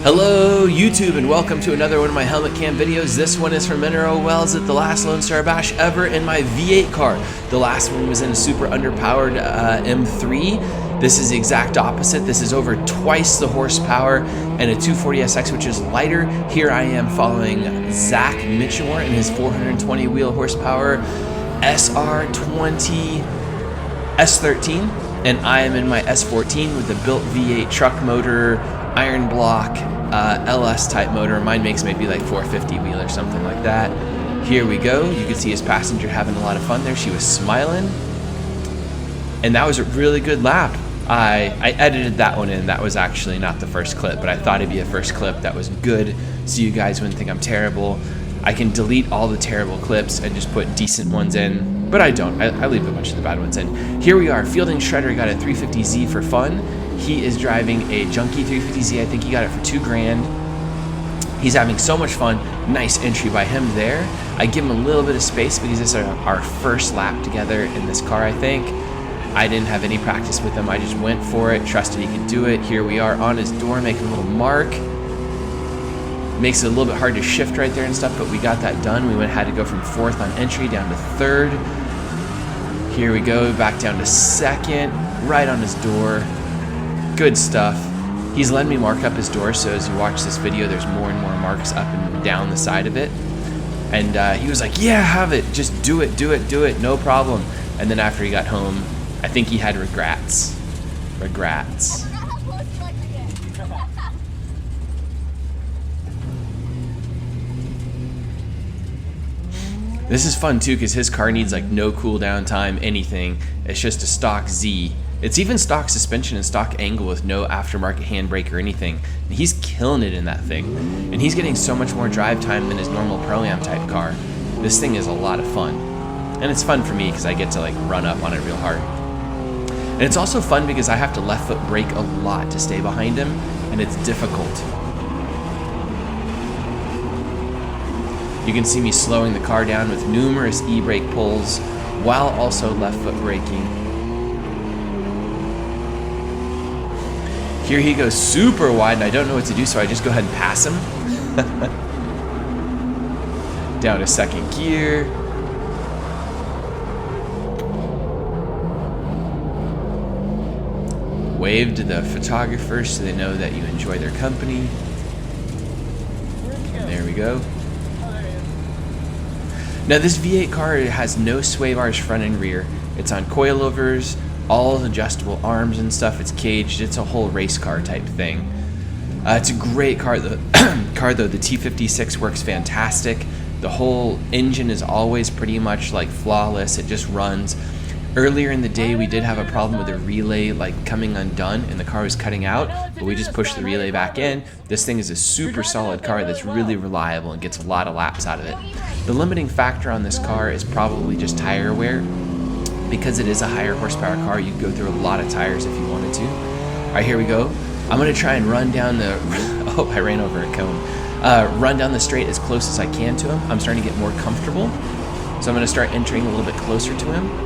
Hello YouTube and welcome to another one of my helmet cam videos. This one is from Mineral Wells at the last Lone Star Bash ever in my V8 car. The last one was in a super underpowered M3. This is the exact opposite. This is over twice the horsepower and a 240 SX, which is lighter. Here I am following Zach Mitchell in his 420 wheel horsepower S14 and I am in my S14 with the built V8 truck motor, iron block, LS type motor. Mine makes maybe like 450 wheel or something like that. Here we go. You can see his passenger having a lot of fun there. She was smiling. And that was a really good lap. I edited that one in. That was actually not the first clip, but I thought it'd be a first clip that was good so you guys wouldn't think I'm terrible. I can delete all the terrible clips and just put decent ones in, but I don't. I leave a bunch of the bad ones in. Here we are. Fielding Shredder got a 350Z for fun. He is driving a junky 350Z. I think he got it for $2,000. He's having so much fun. Nice entry by him there. I give him a little bit of space because this is our first lap together in this car, I think. I didn't have any practice with him. I just went for it, trusted he could do it. Here we are on his door, making a little mark. Makes it a little bit hard to shift right there and stuff, but we got that done. We had to go from 4th on entry down to 3rd. Here we go, back down to 2nd, right on his door. Good stuff. He's letting me mark up his door, so as you watch this video, there's more and more marks up and down the side of it. And he was like, yeah, have it. Just do it, no problem. And then after he got home, I think he had regrets. This is fun too because his car needs like no cool down time, anything. It's just a stock Z. It's even stock suspension and stock angle with no aftermarket handbrake or anything. And he's killing it in that thing. And he's getting so much more drive time than his normal Pro-Am type car. This thing is a lot of fun. And it's fun for me because I get to like run up on it real hard. And it's also fun because I have to left foot brake a lot to stay behind him, and it's difficult. You can see me slowing the car down with numerous e-brake pulls while also left foot braking. Here he goes super wide and I don't know what to do, so I just go ahead and pass him. Down to 2nd gear. Wave to the photographers so they know that you enjoy their company. And there we go. Now this V8 car has no sway bars front and rear. It's on coilovers, all adjustable arms and stuff. It's caged. It's a whole race car type thing. It's a great car though. The T56 works fantastic. The whole engine is always pretty much like flawless. It just runs. Earlier in the day we did have a problem with the relay like coming undone and the car was cutting out, but we just pushed the relay back in. This thing is a super solid car that's really reliable and gets a lot of laps out of it. The limiting factor on this car is probably just tire wear. Because it is a higher horsepower car, you can go through a lot of tires if you wanted to. Alright, here we go. I'm going to try and run down the... oh, I ran over a cone. Run down the straight as close as I can to him. I'm starting to get more comfortable. So I'm going to start entering a little bit closer to him.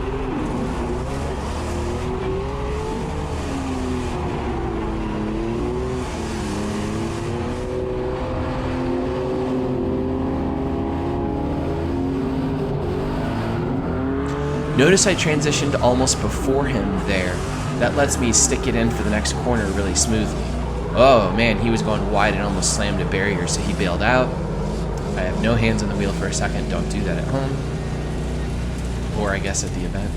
Notice I transitioned almost before him there. That lets me stick it in for the next corner really smoothly. Oh man, he was going wide and almost slammed a barrier, so he bailed out. I have no hands on the wheel for a second. Don't do that at home. Or I guess at the event.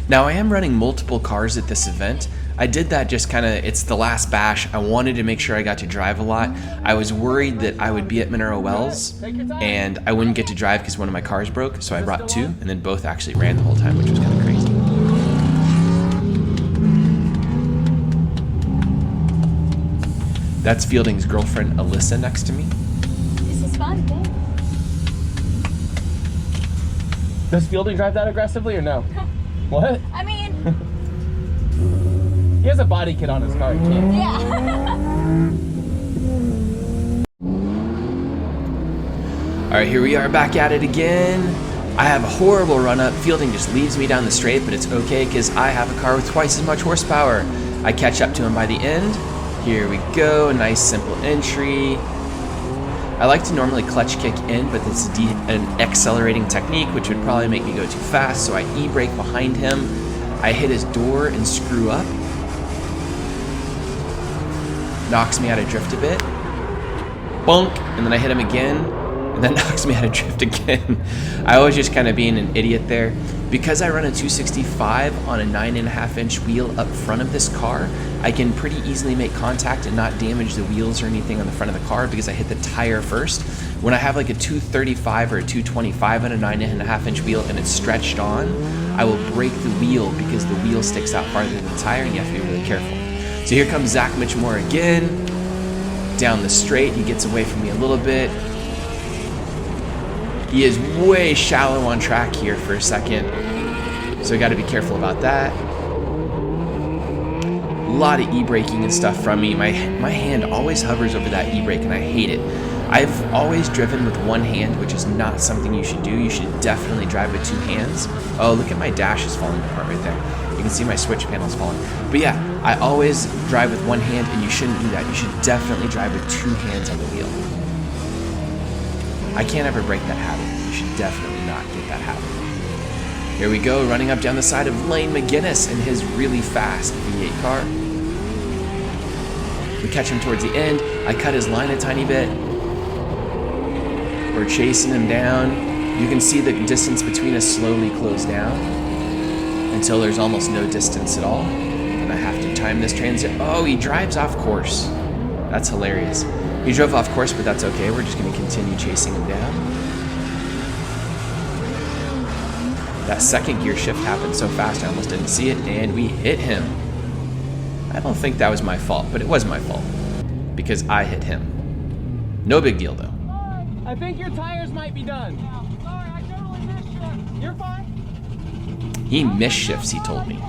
Now I am running multiple cars at this event. I did that just kind of, it's the last bash. I wanted to make sure I got to drive a lot. I was worried that I would be at Mineral Wells and I wouldn't get to drive because one of my cars broke, so I brought 2 and then both actually ran the whole time, which was kind of crazy. That's Fielding's girlfriend Alyssa next to me. This is fun, thanks. Does Fielding drive that aggressively or no? What? I mean... he has a body kit on his car, he can't. Yeah. right, here we are back at it again. I have a horrible run up. Fielding just leaves me down the straight, but it's okay because I have a car with twice as much horsepower. I catch up to him by the end. Here we go, a nice simple entry. I like to normally clutch kick in, but this is an accelerating technique, which would probably make me go too fast, so I e-brake behind him. I hit his door and screw up. Knocks me out of drift a bit. Bonk, and then I hit him again, and that knocks me out of drift again. I was just kind of being an idiot there. Because I run a 265 on a 9.5-inch wheel up front of this car, I can pretty easily make contact and not damage the wheels or anything on the front of the car because I hit the tire first. When I have like a 235 or a 225 on a 9.5-inch wheel and it's stretched on, I will break the wheel because the wheel sticks out farther than the tire and you have to be really careful. So here comes Zach Mitchmore again. Down the straight, he gets away from me a little bit. He is way shallow on track here for a second, so I got to be careful about that. A lot of e-braking and stuff from me. My hand always hovers over that e-brake and I hate it. I've always driven with one hand, which is not something you should do. You should definitely drive with two hands. Oh, look at my dash is falling apart right there. You can see my switch panel's falling. But yeah, I always drive with one hand and you shouldn't do that. You should definitely drive with two hands on the wheel. I can't ever break that habit. You should definitely not get that habit. Here we go, running up down the side of Lane McGuinness in his really fast V8 car. We catch him towards the end. I cut his line a tiny bit. We're chasing him down. You can see the distance between us slowly close down until there's almost no distance at all. And I have to time this transit. Oh, he drives off course. That's hilarious. He drove off course, but that's okay. We're just going to continue chasing him down. That second gear shift happened so fast I almost didn't see it, and we hit him. I don't think that was my fault, but it was my fault because I hit him. No big deal, though. I think your tires might be done. Sorry, I totally missed you. You're fine. He misshifts, he told me.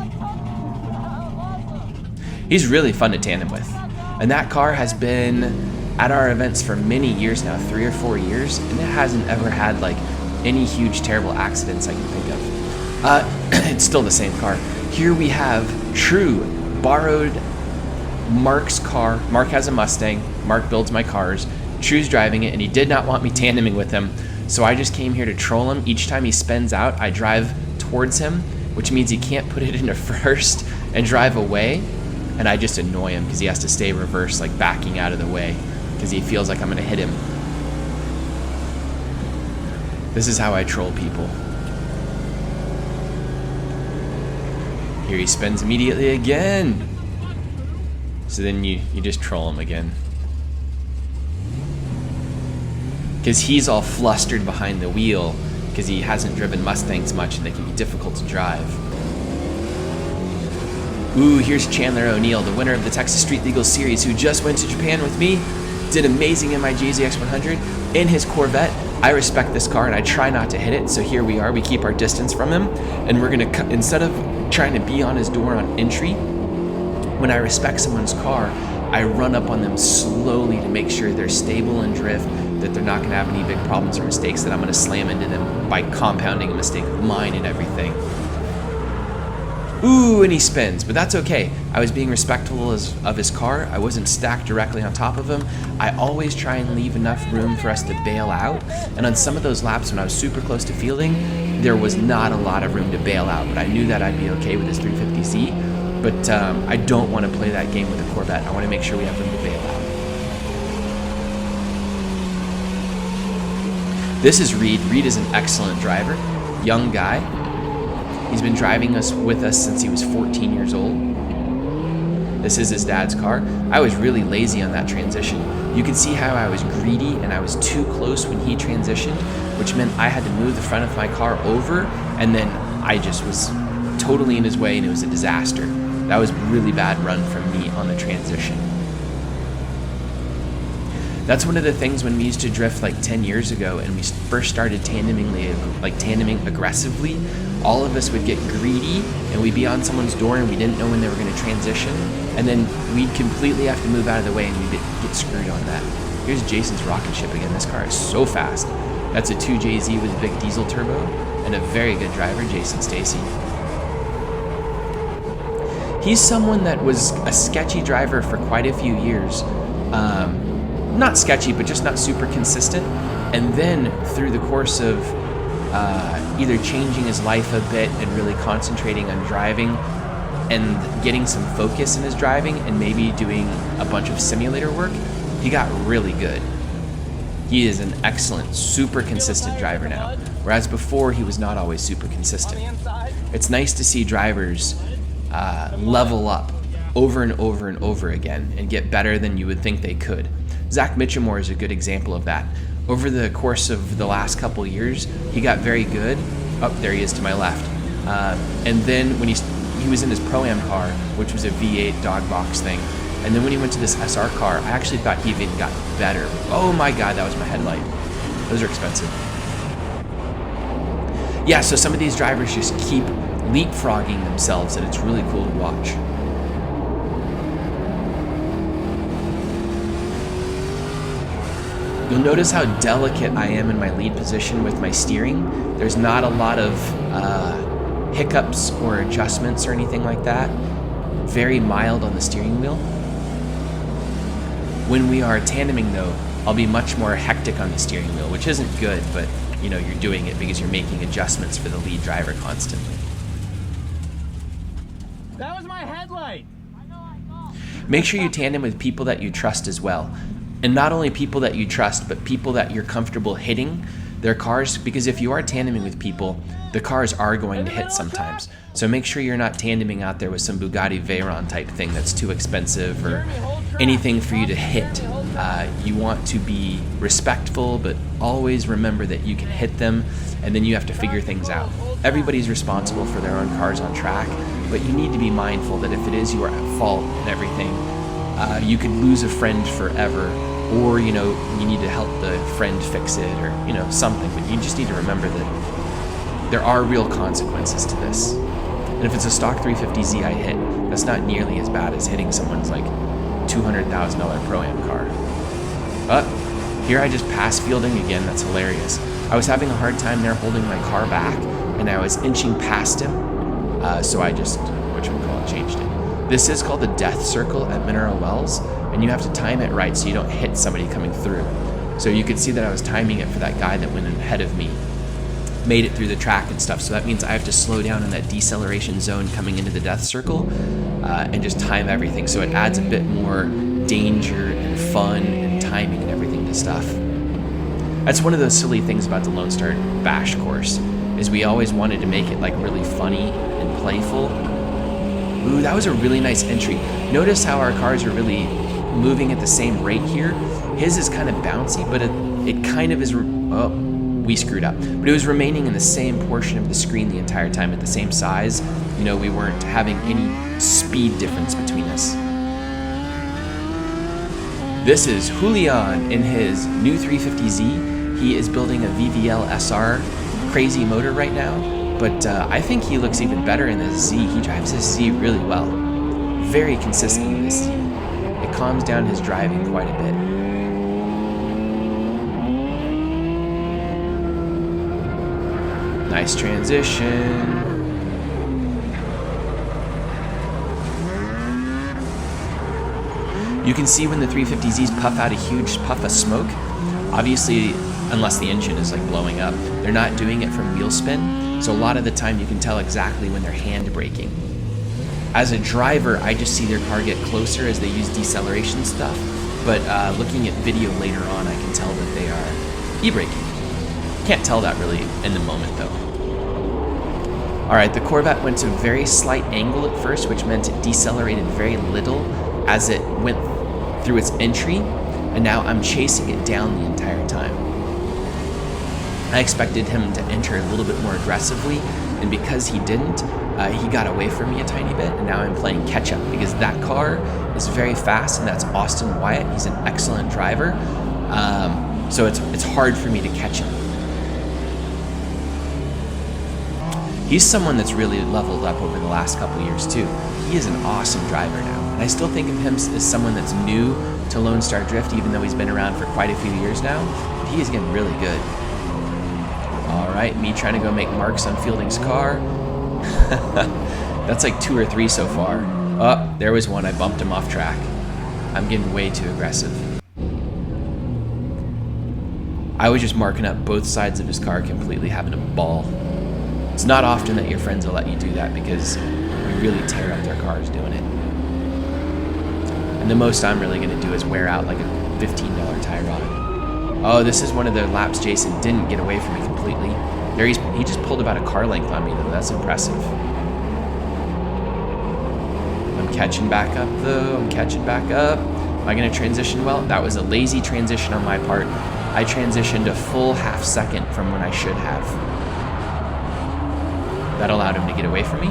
He's really fun to tandem with. And that car has been at our events for many years now, 3 or 4 years, and it hasn't ever had like any huge terrible accidents I can think of. It's still the same car. Here we have True, borrowed Mark's car. Mark has a Mustang. Mark builds my cars. True's driving it, and he did not want me tandeming with him, so I just came here to troll him. Each time he spins out, I drive towards him, which means he can't put it into first and drive away, and I just annoy him because he has to stay reverse, like backing out of the way, because he feels like I'm going to hit him. This is how I troll people. Here he spins immediately again. So then you just troll him again. Because he's all flustered behind the wheel because he hasn't driven Mustangs much and they can be difficult to drive. Ooh, here's Chandler O'Neill, the winner of the Texas Street Legal Series, who just went to Japan with me, did amazing in my GZX 100, in his Corvette. I respect this car and I try not to hit it, so here we are, we keep our distance from him, and we're gonna, instead of trying to be on his door on entry, when I respect someone's car, I run up on them slowly to make sure they're stable in drift, that they're not gonna have any big problems or mistakes, that I'm gonna slam into them by compounding a mistake of mine and everything. Ooh, and he spins, but that's okay. I was being respectful of his car. I wasn't stacked directly on top of him. I always try and leave enough room for us to bail out. And on some of those laps when I was super close to fielding, there was not a lot of room to bail out, but I knew that I'd be okay with this 350Z. But I don't want to play that game with a Corvette. I want to make sure we have room to bail out. This is Reed. Reed is an excellent driver, young guy. He's been driving with us since he was 14 years old. This is his dad's car. I was really lazy on that transition. You can see how I was greedy and I was too close when he transitioned, which meant I had to move the front of my car over, and then I just was totally in his way and it was a disaster. That was a really bad run from me on the transition. That's one of the things when we used to drift like 10 years ago and we first started tandeming aggressively, all of us would get greedy and we'd be on someone's door and we didn't know when they were going to transition, and then we'd completely have to move out of the way and we'd get screwed on that. Here's Jason's rocket ship again. This car is so fast. That's a 2JZ with a big diesel turbo and a very good driver, Jason Stacy. He's someone that was a sketchy driver for quite a few years. Not sketchy, but just not super consistent. And then through the course of either changing his life a bit and really concentrating on driving and getting some focus in his driving and maybe doing a bunch of simulator work, he got really good. He is an excellent, super consistent driver now, whereas before he was not always super consistent. It's nice to see drivers level up over and over and over again and get better than you would think they could. Zach Mitchamore is a good example of that. Over the course of the last couple years, he got very good. Oh, there he is to my left. And then when he was in his Pro-Am car, which was a V8 dog box thing, and then when he went to this SR car, I actually thought he even got better. Oh my God, that was my headlight. Those are expensive. Yeah, so some of these drivers just keep leapfrogging themselves, and it's really cool to watch. You'll notice how delicate I am in my lead position with my steering. There's not a lot of hiccups or adjustments or anything like that. Very mild on the steering wheel. When we are tandeming though, I'll be much more hectic on the steering wheel, which isn't good, but you know, you're doing it because you're making adjustments for the lead driver constantly. That was my headlight. Make sure you tandem with people that you trust as well. And not only people that you trust, but people that you're comfortable hitting their cars, because if you are tandeming with people, the cars are going to hit sometimes. So make sure you're not tandeming out there with some Bugatti Veyron type thing that's too expensive or anything for you to hit. You want to be respectful, but always remember that you can hit them, and then you have to figure things out. Everybody's responsible for their own cars on track, but you need to be mindful that if it is you are at fault and everything, you could lose a friend forever, or you know, you need to help the friend fix it, or you know, something. But you just need to remember that there are real consequences to this. And if it's a stock 350Z I hit, that's not nearly as bad as hitting someone's like $200,000 Pro-Am car. Here I just pass fielding again. That's hilarious. I was having a hard time there holding my car back, and I was inching past him, so I just, changed it. This is called the death circle at Mineral Wells, and you have to time it right so you don't hit somebody coming through. So you could see that I was timing it for that guy that went ahead of me, made it through the track and stuff. So that means I have to slow down in that deceleration zone coming into the death circle and just time everything. So it adds a bit more danger and fun and timing and everything to stuff. That's one of those silly things about the Lone Star Bash course, is we always wanted to make it like really funny and playful. Ooh, that was a really nice entry. Notice how our cars are really moving at the same rate here. His is kind of bouncy, but it kind of is, oh, we screwed up. But it was remaining in the same portion of the screen the entire time at the same size. You know, we weren't having any speed difference between us. This is Julian in his new 350Z. He is building a VVL SR crazy motor right now. But I think he looks even better in the Z. He drives his Z really well. Very consistent in this Z. It calms down his driving quite a bit. Nice transition. You can see when the 350Zs puff out a huge puff of smoke. Obviously, unless the engine is like blowing up, they're not doing it from wheel spin. So a lot of the time you can tell exactly when they're hand braking. As a driver, I just see their car get closer as they use deceleration stuff, but looking at video later on, I can tell that they are e-braking. Can't tell that really in the moment though. All right, the Corvette went to a very slight angle at first, which meant it decelerated very little as it went through its entry, and now I'm chasing it down the entire time. I expected him to enter a little bit more aggressively, and because he didn't, he got away from me a tiny bit, and now I'm playing catch up because that car is very fast, and that's Austin Wyatt. He's an excellent driver, so it's hard for me to catch him. He's someone that's really leveled up over the last couple years too. He is an awesome driver now, and I still think of him as someone that's new to Lone Star Drift, even though he's been around for quite a few years now. But he is getting really good. right? Me trying to go make marks on Fielding's car. That's like 2 or 3 so far. Oh, there was one. I bumped him off track. I'm getting way too aggressive. I was just marking up both sides of his car, completely having a ball. It's not often that your friends will let you do that because you really tear up their cars doing it. And the most I'm really going to do is wear out like a $15 tie rod. Oh, this is one of the laps Jason didn't get away from me completely. There he just pulled about a car length on me though. That's impressive. I'm catching back up though. I'm catching back up. Am I going to transition well? That was a lazy transition on my part. I transitioned a full half second from when I should have. That allowed him to get away from me.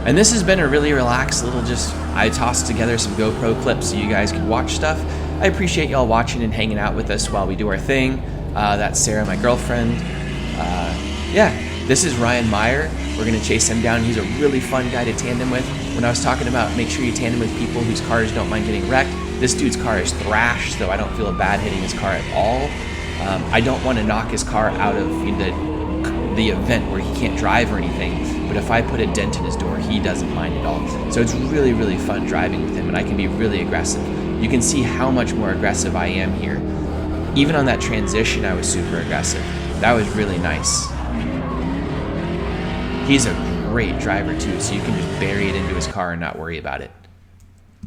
And this has been a really relaxed little I tossed together some GoPro clips so you guys could watch stuff. I appreciate y'all watching and hanging out with us while we do our thing. That's Sarah, my girlfriend. Yeah, this is Ryan Meyer. We're gonna chase him down. He's a really fun guy to tandem with. When I was talking about make sure you tandem with people whose cars don't mind getting wrecked, this dude's car is thrashed, so I don't feel bad hitting his car at all. I don't want to knock his car out of the event where he can't drive or anything, but if I put a dent in his door, he doesn't mind at all. So it's really, really fun driving with him, and I can be really aggressive. You can see how much more aggressive I am here. Even on that transition, I was super aggressive. That was really nice. He's a great driver too, so you can just bury it into his car and not worry about it.